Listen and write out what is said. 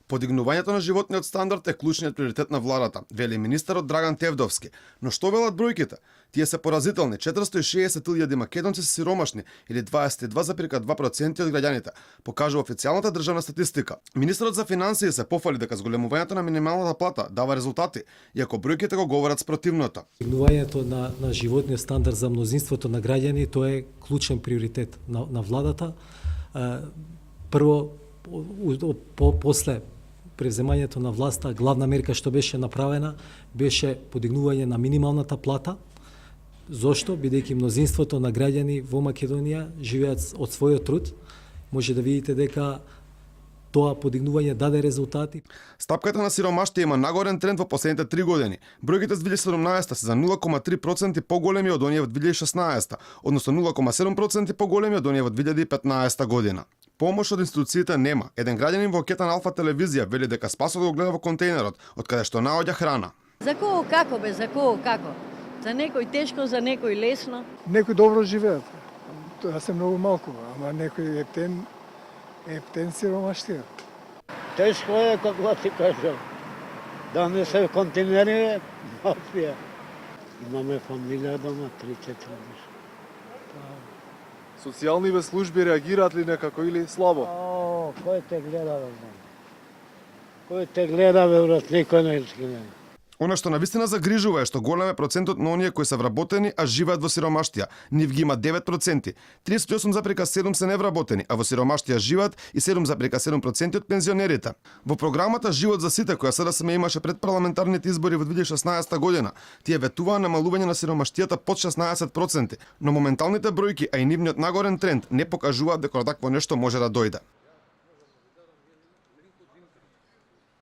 Подигнувањето на животниот стандард е клучниот приоритет на владата, вели министерот Драган Тевдовски. Но што велат бројките? Тие се поразителни. 460.000 македонци се сиромашни или 22,2% од граѓаните, покажува официјалната државна статистика. Министерот за финансии се пофали дека зголемувањето на минималната плата дава резултати, иако бројките го говорат спротивното. Подигнувањето на животниот стандард за мнозинството на граѓани тоа е клучен приоритет на владата. Прво, после преземањето на власта, главна мерка што беше направена беше подигнување на минималната плата. Зошто? Бидејќи мнозинството на граѓани во Македонија живеат од својот труд, може да видите дека тоа подигнување даде резултати. Стапката на сиромаштија има нагорен тренд во последните 3 години. Бројките за 2017 се за 0,3% поголеми од оние во 2016, односно 0,7% поголеми од оние во 2015 година. Помош од институциите нема. Еден граѓанин во Кетан Алфа телевизија вели дека спасот го гледа во контејнерот, од каде што наоѓа храна. За кого како бе, за кого како? За некој тешко, за некој лесно. Некои добро живеат. Тоа се многу малку, ама некој ептен сиромаштија. Тешко е, како ти кажам. Да не се контейнери, мафија. Имаме фамилија дома, 3-4 души. Социјалниве служби реагираат ли некако или слабо? Кој те гледа, бе? Кој те гледа, бе, брат, никој не гледа. Она што навистина загрижува е што голем е процентот на оние кои се вработени, а живеат во сиромаштија. Нив ги има 9%. 38,7% се невработени, а во сиромаштија живеат и 7,7% од пензионерите. Во програмата Живот за сите, која СДСМ имаше пред парламентарните избори во 2016 година, тие ветуваа намалување на сиромаштијата под 16%, но моменталните бројки, а и нивниот нагорен тренд не покажуваат дека такво нешто може да дојде.